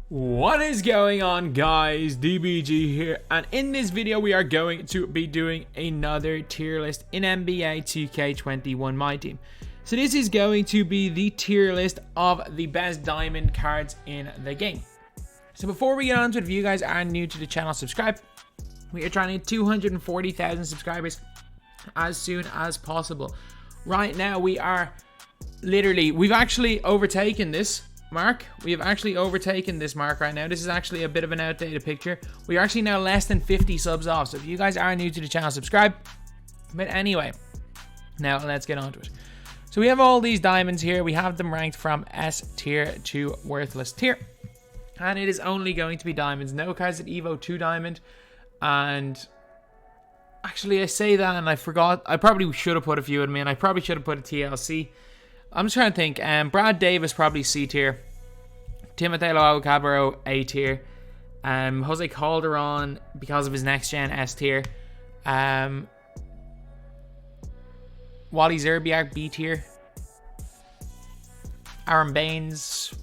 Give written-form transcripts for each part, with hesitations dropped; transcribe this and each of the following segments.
What is going on, guys? DBG here, and in this video we are going to be doing another tier list in NBA 2K21 MyTEAM. So this is going to be the tier list of the best diamond cards in the game. So before we get on to it, if you guys are new to the channel, subscribe. We are trying to hit 240,000 subscribers as soon as possible. Right now we are we've actually overtaken this mark. We have actually overtaken this mark right now. This is actually a bit of an outdated picture. We are actually now less than 50 subs off. So if you guys are new to the channel, subscribe. But anyway, now let's get on to it. So we have all these diamonds here. We have them ranked from S tier to worthless tier. And it is only going to be diamonds. No cards at Evo 2 diamond. And actually I say that and I forgot. I probably should have put a few in me, and I probably should have put a TLC. I'm just trying to think. Brad Davis probably C tier. Timothy Caballero A tier. Jose Calderon, because of his next gen, S tier. Wally Zerbiak B tier. Aaron Baines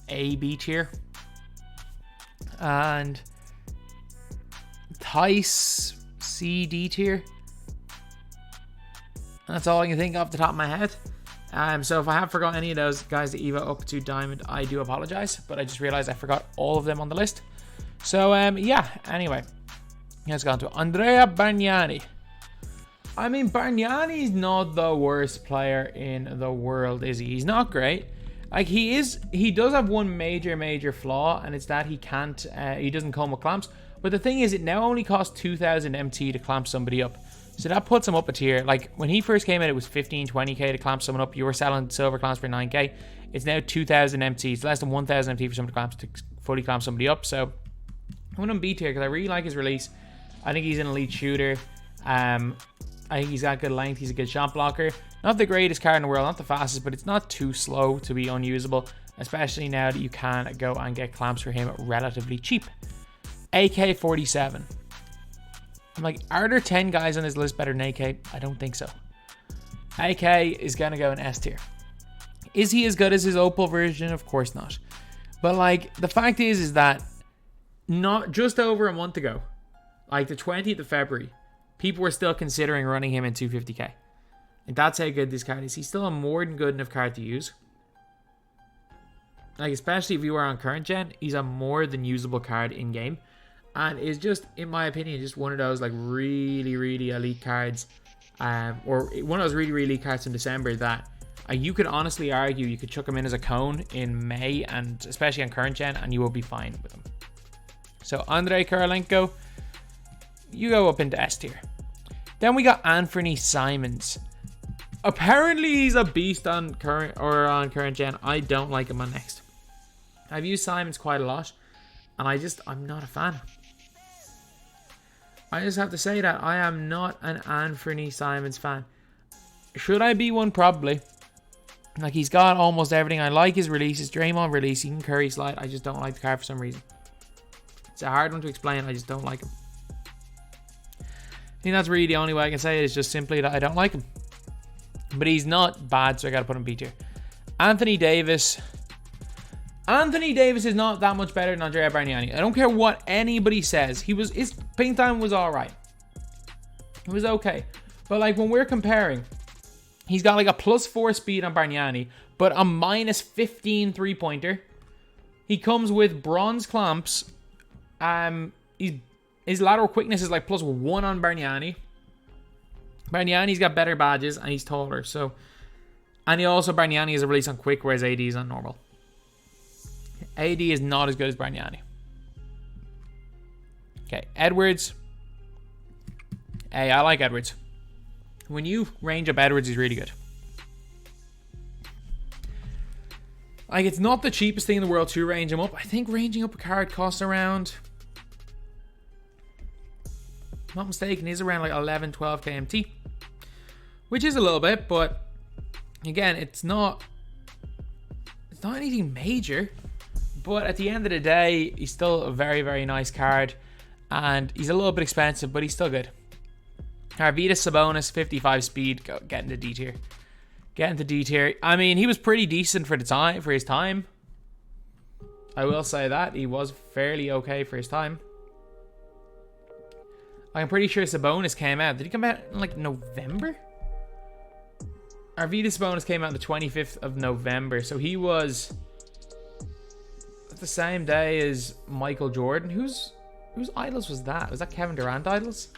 A B tier. And Tice C D tier. And that's all I can think off the top of my head. So if I have forgotten any of those guys that Evo up to diamond, I do apologize, but I just realized I forgot all of them on the list. So yeah, anyway, let's go on to Andrea Bernani. I mean, Bernani's not the worst player in the world, is he? He's not great. Like, he does have one major flaw, and it's that he doesn't come with clamps. But the thing is, it now only costs 2,000 MT to clamp somebody up. So that puts him up a tier. Like, when he first came out, it was 15, 20k to clamp someone up. You were selling silver clamps for 9k. It's now 2,000 MT. It's less than 1,000 MT for someone to fully clamp somebody up. So I want him B tier because I really like his release. I think he's an elite shooter. I think he's got good length. He's a good shot blocker. Not the greatest card in the world, not the fastest, but it's not too slow to be unusable, especially now that you can go and get clamps for him relatively cheap. AK-47. I'm like, are there 10 guys on this list better than AK? I don't think so. AK is going to go in S tier. Is he as good as his Opal version? Of course not. But like, the fact is that not just over a month ago, like the 20th of February, people were still considering running him in 250k. And that's how good this card is. He's still a more than good enough card to use. Like, especially if you are on current gen, he's a more than usable card in game. And is just, in my opinion, just one of those like really elite cards, or one of those really elite cards in December that you could honestly argue you could chuck him in as a cone in May, and especially on current gen, and you will be fine with him. So Andrei Kirilenko, you go up into S tier. Then we got Anthony Simons. Apparently he's a beast on current gen. I don't like him on next. I've used Simons quite a lot, and I'm not a fan. I just have to say that I am not an Anthony Simons fan. Should I be one? Probably. Like, he's got almost everything. I like his release, his Draymond release. He can curry slide. I just don't like the card for some reason. It's a hard one to explain. I just don't like him. I think that's really the only way I can say it, is just simply that I don't like him. But he's not bad, so I got to put him B tier. Anthony Davis. Anthony Davis is not that much better than Andrea Bernani. I don't care what anybody says. His ping time was alright. It was okay. But like, when we're comparing, he's got like a +4 speed on Bernani, but a -15 3-pointer. He comes with bronze clamps. His lateral quickness is like +1 on Bernani. Bernani's got better badges and he's taller. So, and Bernani is a release on quick, whereas AD is on normal. AD is not as good as Bernani. Okay, Edwards. Hey, I like Edwards. When you range up Edwards, he's really good. Like, it's not the cheapest thing in the world to range him up. I think ranging up a card costs around, if I'm not mistaken, is around like 11, 12k MT. Which is a little bit, but again, it's not anything major. But at the end of the day, he's still a very nice card. And he's a little bit expensive, but he's still good. Arvydas Sabonis, 55 speed, get into D tier. Get into D tier. I mean, he was pretty decent for his time. I will say that. He was fairly okay for his time. I'm pretty sure Sabonis came out. Did he come out in like November? Arvydas Sabonis came out on the 25th of November. So he was the same day as Michael Jordan. Whose idols was that? Was that Kevin Durant idols?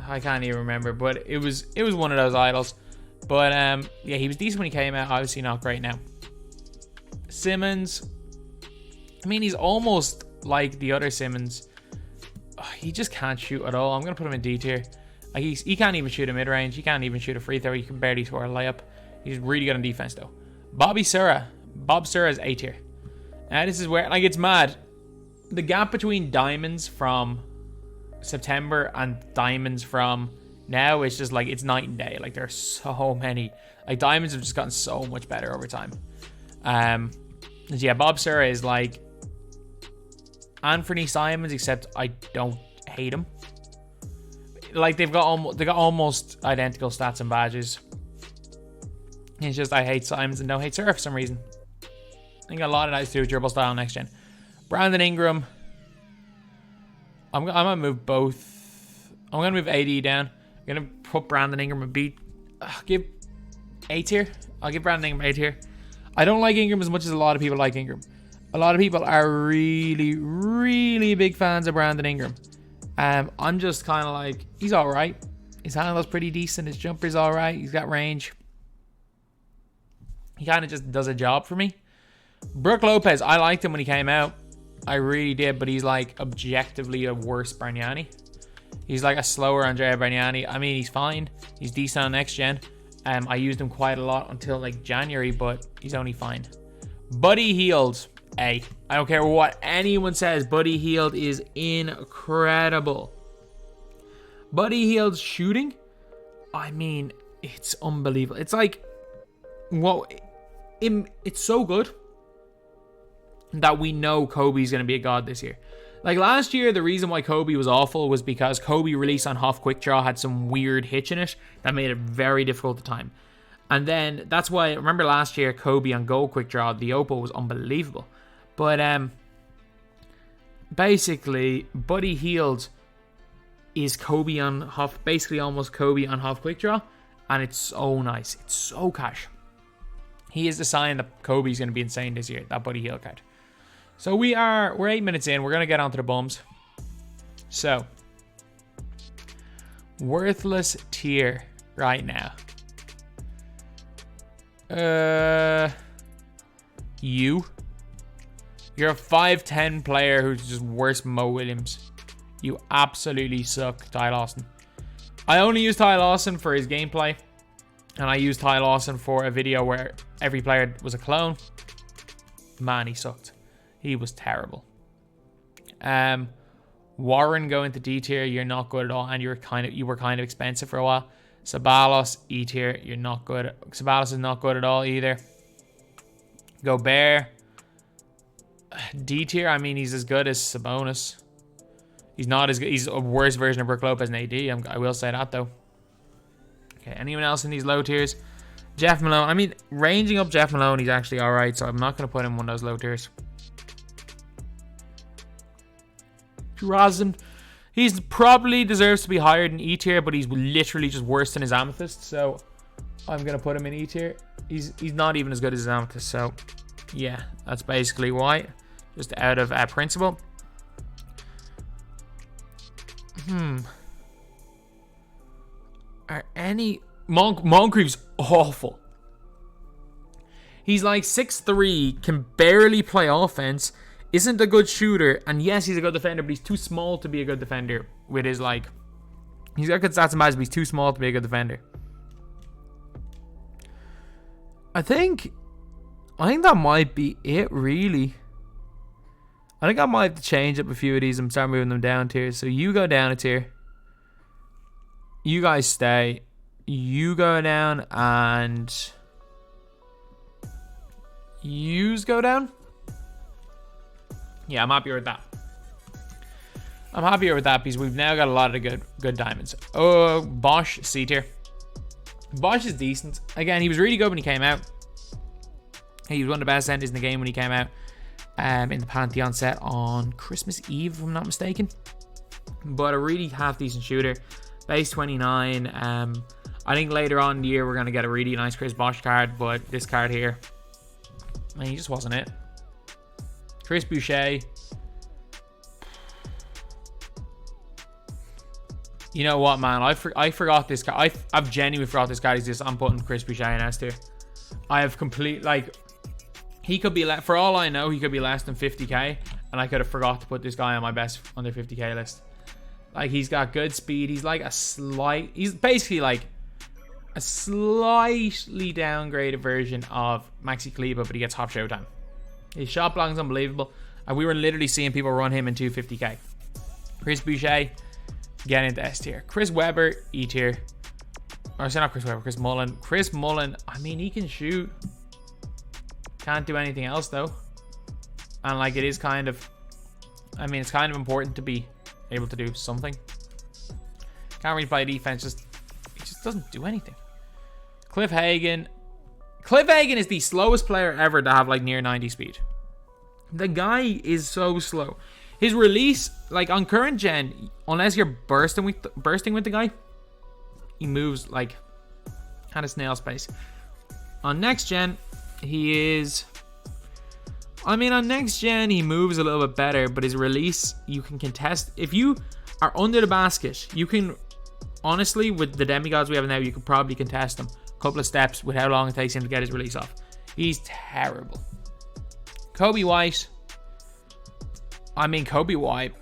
I can't even remember, but it was one of those idols. But yeah, he was decent when he came out. Obviously not great now. Simmons, I mean, he's almost like the other Simmons. He just can't shoot at all. I'm gonna put him in D tier. Like he can't even shoot a mid range. He can't even shoot a free throw. He can barely score a layup. He's really good on defense though. Bob Sura is A tier. Now this is where, like, it's mad. The gap between diamonds from September and diamonds from now is just like, it's night and day. Like, there's so many. Like, diamonds have just gotten so much better over time. Yeah, Bob Sura is like Anthony Simons, except I don't hate him. Like, they got almost identical stats and badges. It's just I hate Simons and don't hate Sura for some reason. I think a lot of that is to do with dribble style next gen. Brandon Ingram. I'm gonna move both. I'm gonna move AD down. I'm gonna put Brandon Ingram a beat. Give A tier. I'll give Brandon Ingram A tier. I don't like Ingram as much as a lot of people like Ingram. A lot of people are really, really big fans of Brandon Ingram. I'm just kind of like, he's all right. His handle's pretty decent. His jumper's all right. He's got range. He kind of just does a job for me. Brook Lopez, I liked him when he came out. I really did, but he's like objectively a worse Bernani. He's like a slower Andrea Bernani. I mean, he's fine. He's decent on next gen. I used him quite a lot until like January, but he's only fine. Buddy Hield, A. I don't care what anyone says. Buddy Hield is incredible. Buddy Hield's shooting, I mean, it's unbelievable. It's like, well, it's so good that we know Kobe's going to be a god this year. Like last year, the reason why Kobe was awful was because Kobe release on half quick draw had some weird hitch in it that made it very difficult to time. And then that's why, remember last year, Kobe on goal quick draw, the Opal was unbelievable. But basically, Buddy Hield is Kobe on half, basically almost Kobe on half quick draw. And it's so nice. It's so cash. He is the sign that Kobe's going to be insane this year, that Buddy Hield card. So we're 8 minutes in. We're going to get onto the bums. So, worthless tier right now. You're a 5'10 player who's just worse Mo Williams. You absolutely suck, Ty Lawson. I only use Ty Lawson for his gameplay. And I used Ty Lawson for a video where every player was a clone. Man, he sucked. He was terrible. Warren going to D tier, you're not good at all, and you were kind of expensive for a while. Sabalos, E tier, you're not good. Sabalos is not good at all either. Gobert, D tier. I mean, he's as good as Sabonis. He's not as good. He's a worse version of Brook Lopez and AD. I will say that though. Okay, anyone else in these low tiers? Jeff Malone. I mean, ranging up Jeff Malone, he's actually all right, so I'm not going to put him in one of those low tiers. Drazen. He's probably deserves to be higher than E tier, but he's literally just worse than his Amethyst, so I'm going to put him in E tier. He's not even as good as his Amethyst, so yeah, that's basically why. Just out of principle. Are any... Moncrief's awful. He's like 6'3", can barely play offense, isn't a good shooter, and yes, he's a good defender, but he's too small to be a good defender with his, like... He's got good stats and badges, but he's too small to be a good defender. I think that might be it, really. I think I might have to change up a few of these and start moving them down tiers. So you go down a tier. You guys stay. You go down and... Yous go down? Yeah, I'm happier with that. I'm happier with that because we've now got a lot of good diamonds. Oh, Bosch, C tier. Bosch is decent. Again, he was really good when he came out. He was one of the best centers in the game when he came out in the Pantheon set on Christmas Eve, if I'm not mistaken. But a really half-decent shooter. Base 29. I think later on in the year we're going to get a really nice Chris Bosh card, but this card here, I mean, he just wasn't it. Chris Boucher. You know what, man? I forgot this guy. I've genuinely forgot this guy exists. I'm putting Chris Boucher in S tier. I have complete, like, he could be, for all I know, he could be less than 50k, and I could have forgot to put this guy on my best under 50k list. Like, he's got good speed. He's like he's basically like a slightly downgraded version of Maxi Cleaver, but he gets half showtime. His shot blocking's unbelievable, and we were literally seeing people run him in 250k. Chris Boucher, get into S tier. Chris Webber, E tier. Or sorry, not Chris Webber, Chris Mullen. Chris Mullen, I mean, he can shoot. Can't do anything else though. And like, it is kind of, I mean, it's kind of important to be able to do something. Can't really play defense, he just doesn't do anything. Cliff Hagen. Cliff Hagen is the slowest player ever to have like near 90 speed. The guy is so slow. His release, like on current gen, unless you're bursting with the guy, he moves like at a snail's pace. On next gen, he is, I mean, on next gen he moves a little bit better, but his release, you can contest. If you are under the basket, you can, honestly, with the demigods we have now, you could probably contest him a couple of steps with how long it takes him to get his release off. He's terrible. Kobe White. I mean, Kobe White,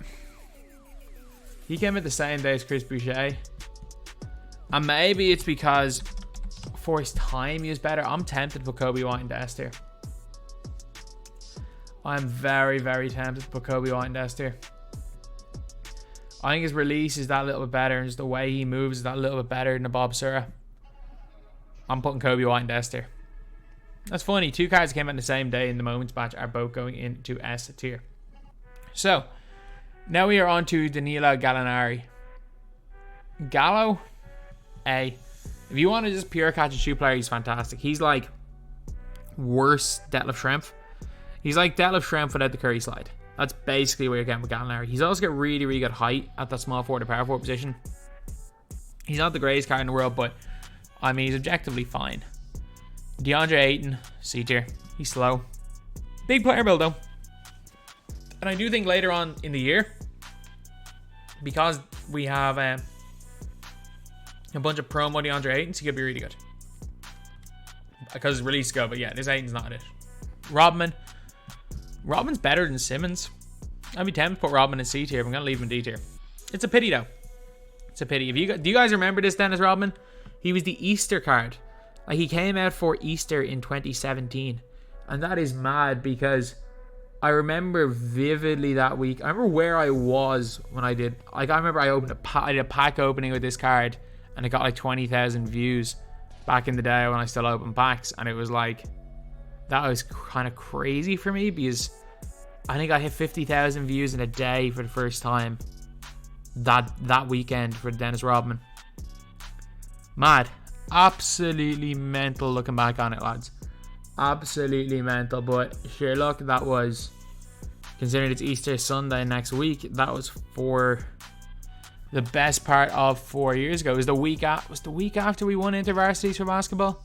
he came at the same day as Chris Boucher. And maybe it's because for his time he was better. I'm tempted to put Kobe White into S tier. I'm very, very tempted to put Kobe White into S tier. I think his release is that little bit better, and just the way he moves is that little bit better than the Bob Sura. I'm putting Kobe White into S tier. That's funny. Two cards came out the same day in the Moments batch are both going into S tier. So, now we are on to Danila Galinari. Gallo, A. If you want to just pure catch and shoot player, he's fantastic. He's like worse Detlef Schrempf. He's like Detlef Schrempf without the Curry slide. That's basically where you're getting with Galinari. He's also got really, really good height at that small forward or power forward position. He's not the greatest card in the world, but I mean, he's objectively fine. DeAndre Ayton, C tier. He's slow. Big player build though. And I do think later on in the year, because we have a bunch of promo DeAndre Ayton's, he could be really good. Because his release go, but yeah, this Ayton's not it. Rodman. Rodman's better than Simmons. I'd be tempted to put Rodman in C tier, but I'm going to leave him in D tier. It's a pity though. It's a pity. Do you guys remember this, Dennis Rodman? He was the Easter card. Like, he came out for Easter in 2017. And that is mad because I remember vividly that week. I remember where I was when I did. Like, I remember I did a pack opening with this card, and it got like 20,000 views back in the day when I still opened packs, and it was like, that was kind of crazy for me because I think I hit 50,000 views in a day for the first time that weekend for Dennis Rodman. Mad. Absolutely mental looking back on it, lads. Absolutely mental. But sure, look, that was, considering it's Easter Sunday next week, that was for the best part of 4 years ago. It was the week after we won InterVarsities for basketball.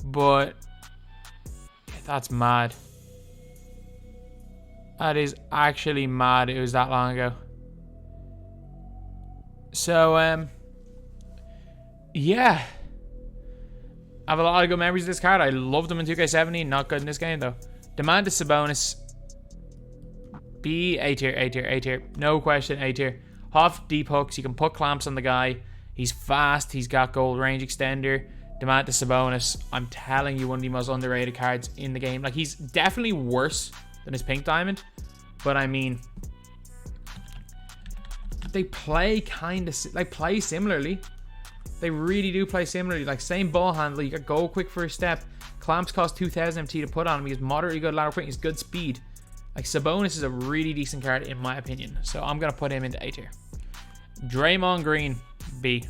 But that's mad. That is actually mad. It was that long ago. So yeah, I have a lot of good memories of this card. I loved him in 2K17. Not good in this game though. Demantis Sabonis, B, A tier, A tier, A tier. No question, A tier. Huff, deep hooks. You can put clamps on the guy. He's fast. He's got gold range extender. Demantis Sabonis, I'm telling you, one of the most underrated cards in the game. Like, he's definitely worse than his pink diamond, but I mean, they play play similarly. They really do play similarly. Like, same ball handler. You got goal quick first step. Clamps cost 2,000 MT to put on him. He has moderately good lateral quick. He's good speed. Like, Sabonis is a really decent card in my opinion. So I'm gonna put him into A tier. Draymond Green, B.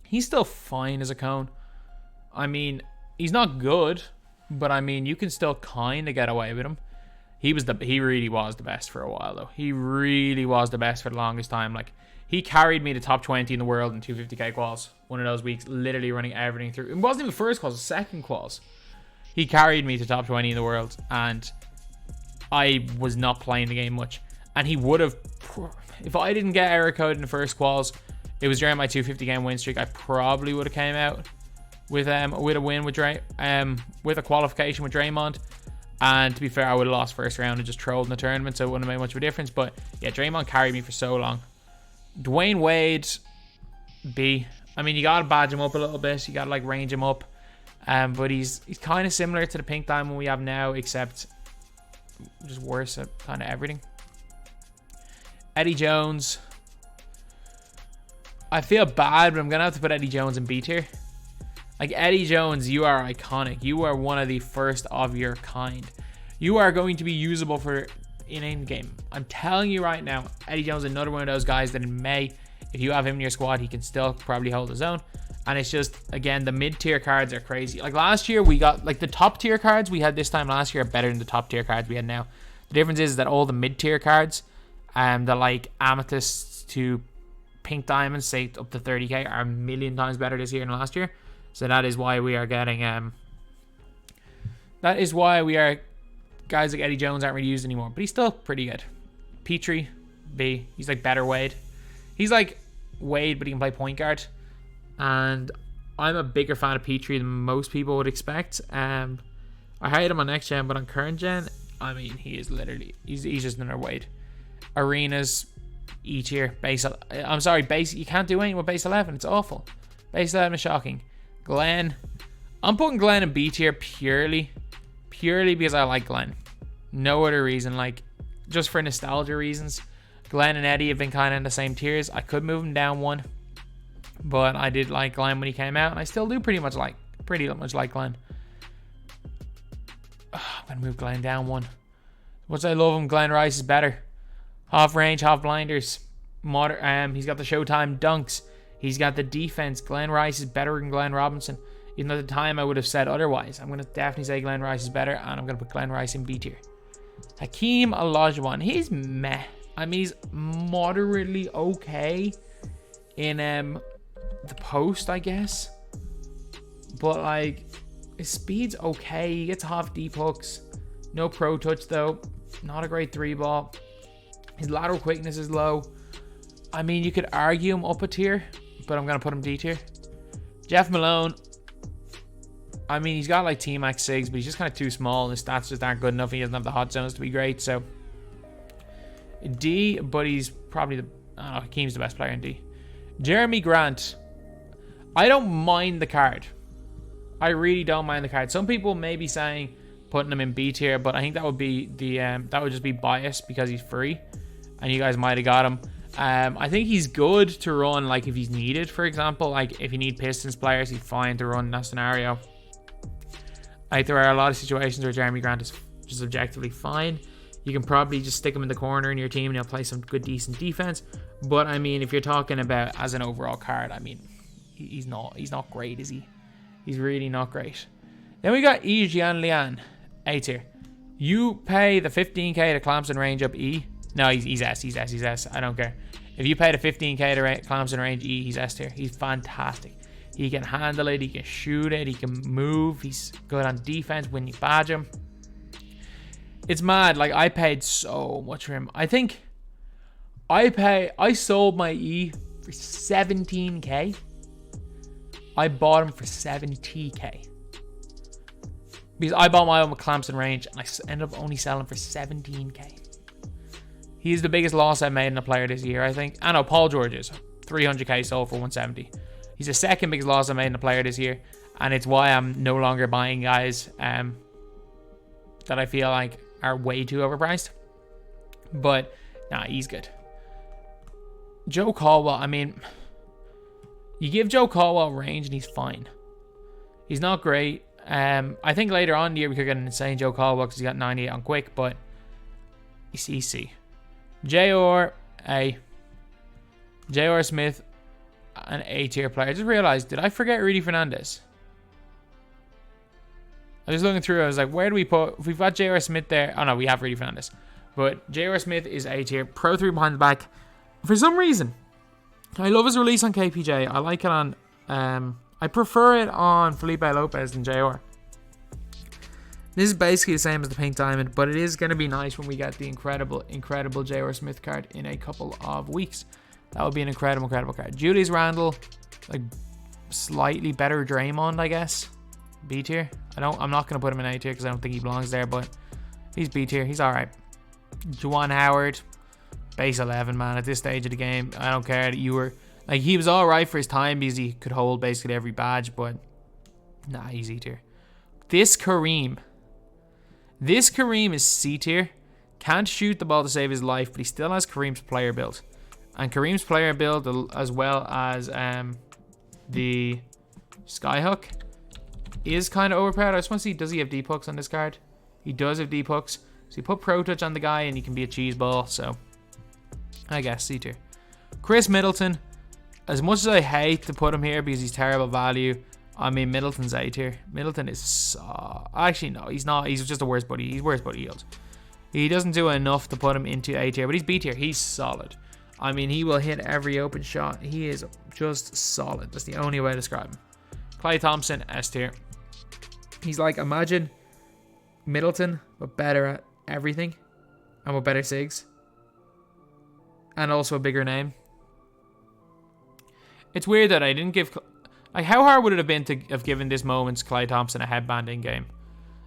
He's still fine as a cone. I mean, he's not good, But I mean, you can still kind of get away with him. He really was the best for a while, though. He really was the best for the longest time. Like, he carried me to top 20 in the world in 250k quals. One of those weeks, literally running everything through. It wasn't even first quals, second quals. He carried me to top 20 in the world, and I was not playing the game much. And he would have, if I didn't get error code in the first quals, it was during my 250 game win streak, I probably would have came out with a win with with a qualification with Draymond. And to be fair, I would have lost first round and just trolled in the tournament, so it wouldn't have made much of a difference. But yeah, Draymond carried me for so long. Dwyane Wade B. I mean, you gotta badge him up a little bit. You gotta like range him up. But he's kind of similar to the pink diamond we have now, except just worse at kind of everything. Eddie Jones. I feel bad, but I'm gonna have to put Eddie Jones in B tier. Like, Eddie Jones, you are iconic. You are one of the first of your kind. You are going to be usable for in game. I'm telling you right now, Eddie Jones is another one of those guys that in May, if you have him in your squad, he can still probably hold his own. And it's just, again, the mid-tier cards are crazy. Like, last year, we got, like, the top-tier cards we had this time last year are better than the top-tier cards we had now. The difference is that all the mid-tier cards, the, like, amethysts to pink diamonds, say, up to 30k, are a million times better this year than last year. So that is why we are getting, guys like Eddie Jones aren't really used anymore. But he's still pretty good. Petrie, B. He's like better Wade. He's like Wade, but he can play point guard. And I'm a bigger fan of Petrie than most people would expect. I hate him on next gen, but on current gen, I mean, he is literally, he's just another Wade. Arenas, E tier, base. I'm sorry, base. You can't do anything with base 11. It's awful. Base 11 is shocking. Glen. I'm putting Glen in B tier purely because I like Glen. No other reason. Like, just for nostalgia reasons. Glen and Eddie have been kind of in the same tiers. I could move him down one, but I did like Glen when he came out, and I still do pretty much like Glen. I'm gonna move Glen down one. Once I love him, Glen Rice is better. Half range, half blinders. He's got the Showtime dunks. He's got the defense. Glen Rice is better than Glenn Robinson. Even at the time I would have said otherwise. I'm going to definitely say Glen Rice is better, and I'm going to put Glen Rice in B tier. Hakeem Olajuwon. He's meh. I mean, he's moderately okay in the post, I guess. But, like, his speed's okay. He gets half deep hooks. No pro touch, though. Not a great 3-ball. His lateral quickness is low. I mean, you could argue him up a tier, but I'm going to put him D tier. Jeff Malone. I mean, he's got like T-Max SIGs, but he's just kind of too small. His stats just aren't good enough. He doesn't have the hot zones to be great. So, D, but he's probably Hakeem's the best player in D. Jeremy Grant. I don't mind the card. I really don't mind the card. Some people may be saying putting him in B tier, but I think that would be that would just be biased because he's free, and you guys might have got him. I think he's good to run, like, if he's needed, for example. Like, if you need Pistons players, he's fine to run in that scenario. Like, there are a lot of situations where Jeremy Grant is just objectively fine. You can probably just stick him in the corner in your team and he'll play some good, decent defense. But, I mean, if you're talking about as an overall card, I mean, he's not great, is he? He's really not great. Then we got E. Lian, A tier. You pay the 15k to Clemson range up E. No, he's S. I don't care. If you pay the 15k to Clemson range E, he's S tier. He's fantastic. He can handle it. He can shoot it. He can move. He's good on defense when you badge him. It's mad. Like, I paid so much for him. I think I sold my E for 17k. I bought him for 70k. Because I bought my own with Clemson range and I ended up only selling for 17k. He's the biggest loss I've made in a player this year, I think. I know Paul George is 300k sold for 170. He's the second biggest loss I made in a player this year, and it's why I'm no longer buying guys that I feel like are way too overpriced. But nah, he's good. Joe Caldwell. I mean, you give Joe Caldwell range and he's fine. He's not great. I think later on in the year we could get an insane Joe Caldwell because he got 98 on quick, but he's EC. J.R. A. J.R. Smith, an A tier player. I just realized, did I forget Rudy Fernandez? I was looking through. I was like, where do we put? If we've got J.R. Smith there. Oh, no, we have Rudy Fernandez. But J.R. Smith is A tier. Pro 3 behind the back. For some reason, I love his release on KPJ. I like it on... I prefer it on Felipe Lopez than J.R. This is basically the same as the Pink Diamond, but it is going to be nice when we get the incredible J.R. Smith card in a couple of weeks. That would be an incredible card. Julius Randle, like slightly better Draymond, I guess. B tier. I'm not going to put him in A tier because I don't think he belongs there, but he's B tier. He's all right. Juan Howard, base 11, man. At this stage of the game, I don't care that you were like, he was all right for his time because he could hold basically every badge, but nah, he's E tier. This Kareem is C tier. Can't shoot the ball to save his life, but he still has Kareem's player build. And Kareem's player build, as well as the Skyhook, is kind of overpowered. I just want to see, does he have deep hooks on this card? He does have deep hooks. So you put Pro Touch on the guy and he can be a cheese ball. So I guess C tier. Chris Middleton, as much as I hate to put him here because he's terrible value, I mean, Middleton's A tier. Middleton is... actually, no, he's not. He's just a worse buddy. He's worse buddy yield. He doesn't do enough to put him into A tier, but he's B tier. He's solid. I mean, he will hit every open shot. He is just solid. That's the only way to describe him. Klay Thompson, S tier. He's like, imagine Middleton, but better at everything. And with better SIGs. And also a bigger name. It's weird that I didn't give... Like, how hard would it have been to have given this moment's Klay Thompson a headband in game?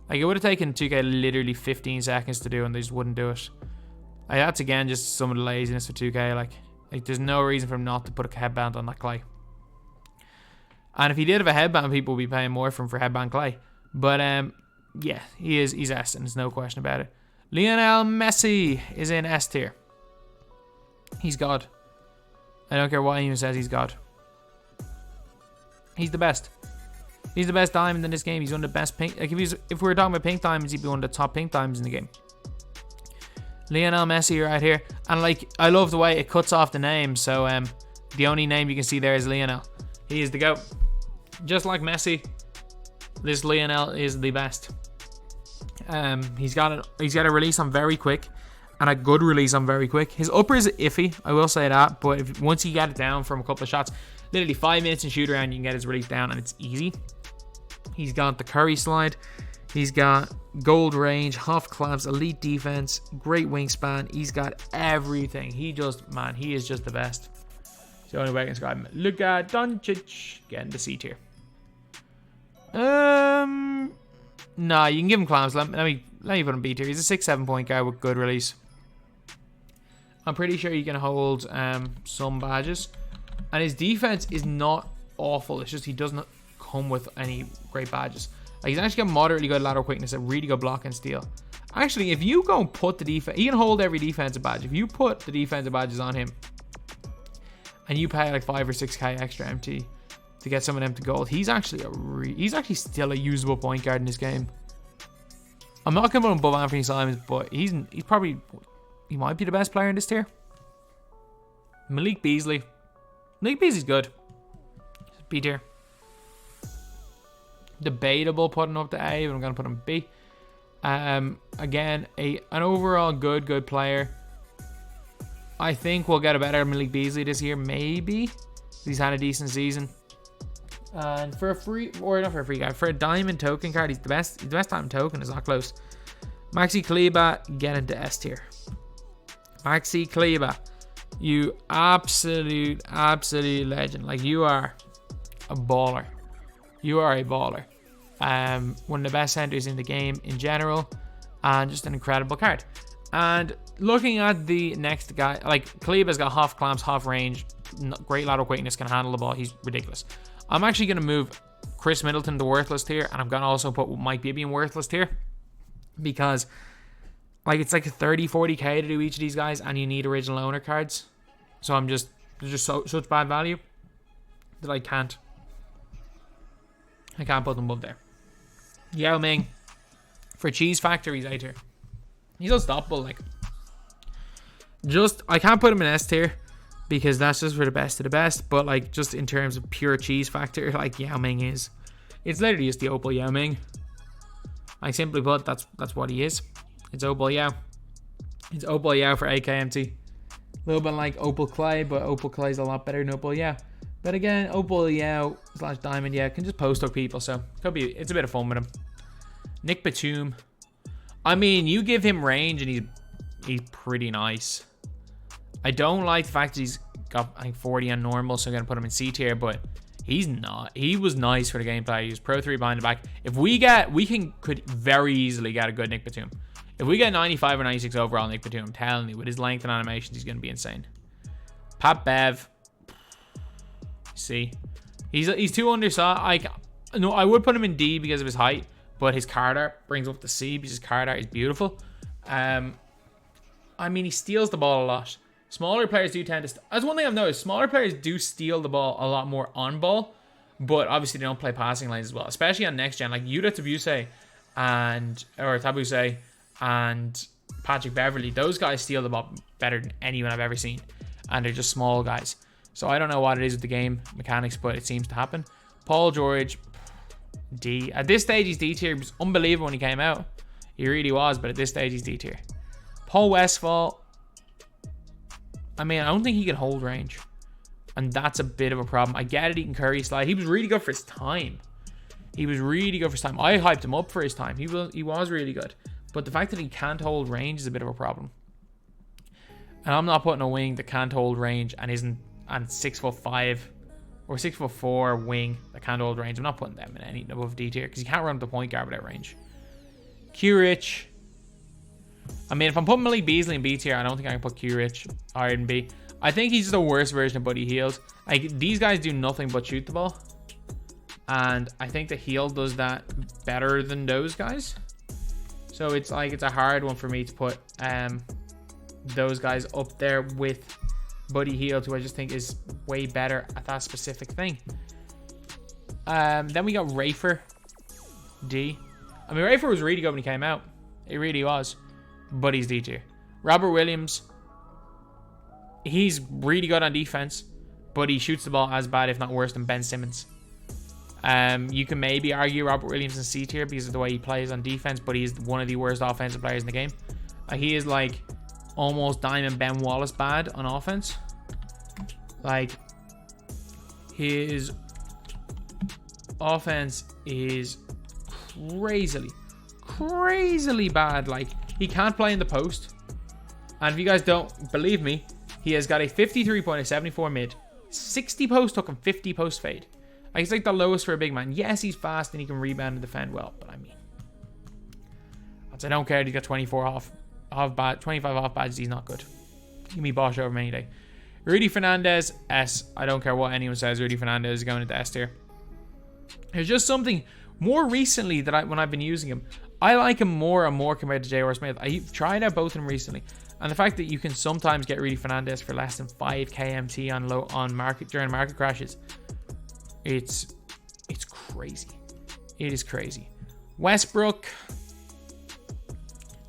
Like, it would have taken 2K literally 15 seconds to do, and they just wouldn't do it. Like, that's again just some of the laziness for 2K. Like there's no reason for him not to put a headband on that Klay. And if he did have a headband, people would be paying more for him for headband Klay. But yeah, he's S, and there's no question about it. Lionel Messi is in S tier. He's God. I don't care what anyone says, he's God. He's the best. He's the best diamond in this game. He's one of the best pink. Like if we were talking about pink diamonds, he'd be one of the top pink diamonds in the game. Lionel Messi right here, and like I love the way it cuts off the name. So the only name you can see there is Lionel. He is the GOAT. Just like Messi, this Lionel is the best. He's got a release on very quick, and a good release on very quick. His upper is iffy, I will say that, but once you get it down from a couple of shots, literally 5 minutes in shoot around, you can get his release down, and it's easy. He's got the Curry slide. He's got gold range, half clamps, elite defense, great wingspan. He's got everything. He is just the best. It's the only way I can describe him. Luka Doncic getting the C tier. Nah, you can give him clamps. Let me put him B tier. He's a 6-7 point guy with good release. I'm pretty sure he can hold some badges. And his defense is not awful. It's just he doesn't come with any great badges. Like, he's actually got moderately good lateral quickness, a really good block and steal. Actually, if you go and put the defense, he can hold every defensive badge. If you put the defensive badges on him, and you pay like 5 or 6k extra MT to get some of them to gold, he's actually still a usable point guard in this game. I'm not going to put him above Anthony Simons, but he might be the best player in this tier. Malik Beasley. Malik Beasley's good. B tier. Debatable putting up to A, but I'm going to put him B. Again, an overall good player. I think we'll get a better Malik Beasley this year, maybe. He's had a decent season. And for a free, or not for a free guy, for a diamond token card, he's the best diamond token. Is not close. Maxi Cleaver, get into S tier. Maxi Cleaver, you absolute legend. Like, you are a baller. You are a baller. One of the best centers in the game in general, and just an incredible card. And looking at the next guy, like, Kleber's got half clamps, half range, great lateral quickness, can handle the ball. He's ridiculous. I'm actually going to move Chris Middleton to worthless tier, and I'm going to also put Mike Bibby in worthless tier, because like, it's like 30-40k to do each of these guys, and you need original owner cards. So they're just such bad value that I can't put them above there. Yao Ming, for cheese factor, he's A tier. He's unstoppable. Like, I can't put him in S tier because that's just for the best of the best. But like, just in terms of pure cheese factor, like, Yao Ming is, it's literally just the Opal Yao Ming. Like, simply put, that's what he is. It's Opal Yao. It's Opal Yao for AKMT. A little bit like Opal Klay, but Opal Klay's a lot better than Opal Yao. But again, Opal Yao / Diamond Yao can just post up people, so it's a bit of fun with him. Nick Batum. I mean, you give him range and he's pretty nice. I don't like the fact that he's got, I think, 40 on normal, so I'm going to put him in C tier, but he's not. He was nice for the gameplay. He was Pro 3 behind the back. If could very easily get a good Nick Batum. If we get 95 or 96 overall Nick Batum, I'm telling you, with his length and animations, he's going to be insane. Pat Bev. See, he's too undersized. No, I would put him in D because of his height, but his card art brings up the C because his card art is beautiful. I mean, he steals the ball a lot. Smaller players do tend to... That's one thing I've noticed. Smaller players do steal the ball a lot more on ball, but obviously they don't play passing lanes as well, especially on next gen. Like Yuta Tabuse and Patrick Beverley, those guys steal the ball better than anyone I've ever seen, and they're just small guys. So I don't know what it is with the game mechanics, but it seems to happen. Paul George, D. At this stage, he's D tier. He was unbelievable when he came out. He really was, but at this stage, he's D tier. Paul Westphal. I mean, I don't think he can hold range, and that's a bit of a problem. I get it, he can curry slide. He was really good for his time. I hyped him up for his time. He was really good. But the fact that he can't hold range is a bit of a problem. And I'm not putting a wing that can't hold range and 6'5" or 6'4" wing that can't hold range. I'm not putting them in any above D tier because you can't run up the point guard without range. Q-Rich. I mean, if I'm putting Malik Beasley in B tier, I don't think I can put Q-Rich higher than B. I think he's the worst version of Buddy Hield. Like, these guys do nothing but shoot the ball. And I think that Hield does that better than those guys. So it's a hard one for me to put those guys up there with Buddy Hield, who I just think is way better at that specific thing. Then we got Rafer, D. I mean, Rafer was really good when he came out. It really was. But he's D tier. Robert Williams. He's really good on defense, but he shoots the ball as bad, if not worse, than Ben Simmons. You can maybe argue Robert Williams in C tier because of the way he plays on defense, but he's one of the worst offensive players in the game. He is like almost Diamond Ben Wallace bad on offense. Like, his offense is crazily bad. Like, he can't play in the post. And if you guys don't believe me, he has got a 53 point, a 74 mid, 60 post hook, and 50 post fade. Like, he's like the lowest for a big man. Yes, he's fast and he can rebound and defend well, but I mean, I don't care. He's got 25 off badges. He's not good. Give me Bosch over him any day. Rudy Fernandez, S. I don't care what anyone says. Rudy Fernandez is going into S tier. There's just something more recently that when I've been using him, I like him more and more compared to J.R. Smith. I've tried out both of them recently, and the fact that you can sometimes get Rudy Fernandez for less than 5 KMT during market crashes, it's crazy. It is crazy. Westbrook,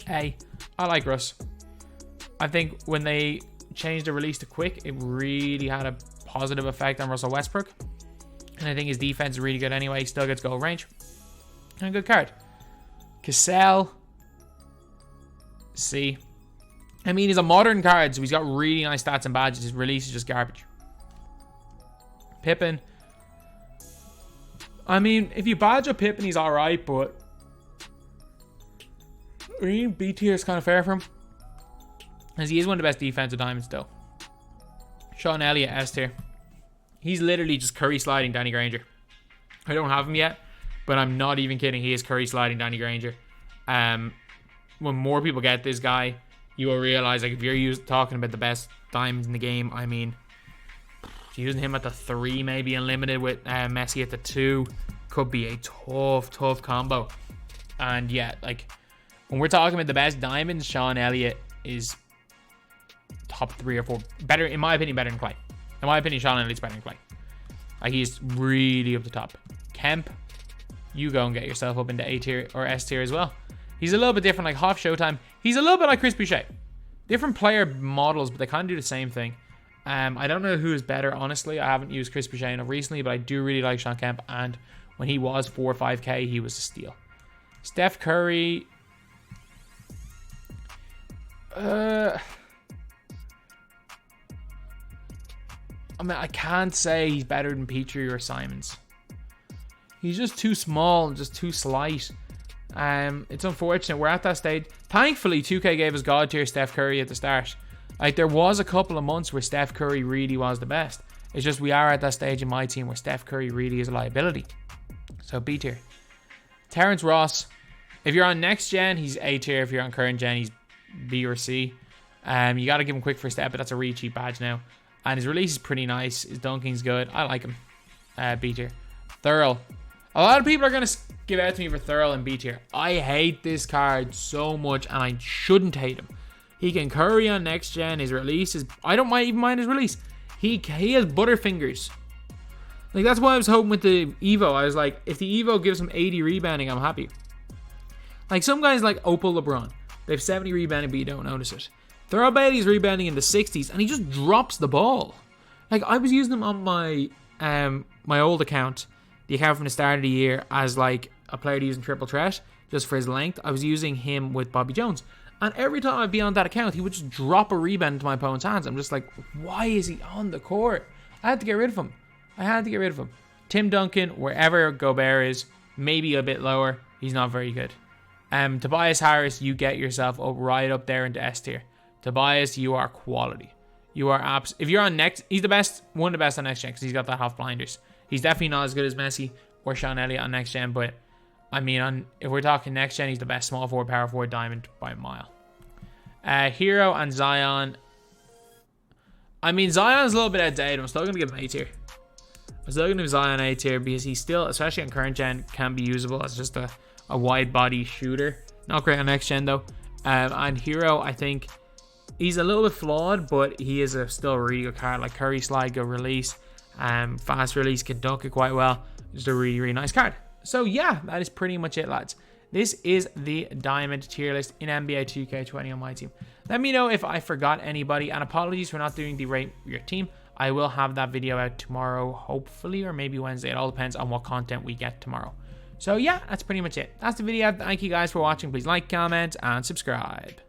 I like Russ. I think when they changed the release to quick, it really had a positive effect on Russell Westbrook, and I think his defense is really good anyway. He still gets goal range and a good card. Cassell, C. I mean, he's a modern card, so he's got really nice stats and badges. His release is just garbage. Pippen. I mean, if you badge up Pippen, he's alright, but I mean, B tier is kind of fair for him, as he is one of the best defensive diamonds still. Sean Elliott, S tier. He's literally just curry sliding Danny Granger. I don't have him yet, but I'm not even kidding. He is curry sliding Danny Granger. When more people get this guy, you will realize, like, if you're talking about the best diamonds in the game, I mean, using him at the 3, maybe unlimited with Messi at the 2, could be a tough combo. And yeah, like, when we're talking about the best diamonds, Sean Elliott is top 3 or 4. Better, in my opinion, better than Klay. In my opinion, Sean Elliott's better than Klay. Like, he's really up the top. Kemp, you go and get yourself up into A tier or S tier as well. He's a little bit different, like half Showtime. He's a little bit like Chris Boucher. Different player models, but they kind of do the same thing. I don't know who is better, honestly. I haven't used Chris Boucher enough recently, but I do really like Sean Kemp. And when he was 4 or 5K, he was a steal. Steph Curry. I mean, I can't say he's better than Petrie or Simons. He's just too small and just too slight. It's unfortunate. We're at that stage. Thankfully, 2K gave us God tier Steph Curry at the start. Like, there was a couple of months where Steph Curry really was the best. It's just we are at that stage in my team where Steph Curry really is a liability. So B tier. Terrence Ross. If you're on next gen, he's A tier. If you're on current gen, he's B or C. You got to give him quick first step, but that's a really cheap badge now. And his release is pretty nice. His dunking's good. I like him. B tier. Thurl. A lot of people are going to give out to me for Thurl and B tier. I hate this card so much, and I shouldn't hate him. He can curry on next gen. His release is... I don't even mind his release. He has butterfingers. Like, that's why I was hoping with the Evo. I was like, if the Evo gives him 80 rebounding, I'm happy. Like, some guys like Opal LeBron. They have 70 rebounding, but you don't notice it. Thurl Bailey's rebounding in the 60s, and he just drops the ball. Like, I was using him on my old account, the account from the start of the year, as like a player to use in triple threat, just for his length. I was using him with Bobby Jones. And every time I'd be on that account, he would just drop a rebound into my opponent's hands. I'm just like, why is he on the court? I had to get rid of him. Tim Duncan, wherever Gobert is, maybe a bit lower. He's not very good. Tobias Harris, you get yourself right up there into S tier. Tobias, you are quality. You are if you're on next, he's the best, one of the best on next gen because he's got that half blinders. He's definitely not as good as Messi or Sean Elliott on next gen, but I mean, if we're talking next gen, he's the best small forward, power forward, diamond by a mile. Hero and Zion. I mean, Zion's a little bit outdated. I'm still going to give him A tier. I'm still going to give Zion A tier because he's still, especially on current gen, can be usable as just a wide body shooter. Not great on next gen though. And Hero, I think he's a little bit flawed, but he is still a really good card. Like Curry slide, good release, fast release, can dunk it quite well. Just a really, really nice card. So yeah, that is pretty much it, lads. This is the diamond tier list in NBA 2K20 on my team. Let me know if I forgot anybody, and apologies for not doing the rate your team. I will have that video out tomorrow, hopefully, or maybe Wednesday. It all depends on what content we get tomorrow. So yeah, that's pretty much it. That's the video. Thank you guys for watching. Please like, comment, and subscribe.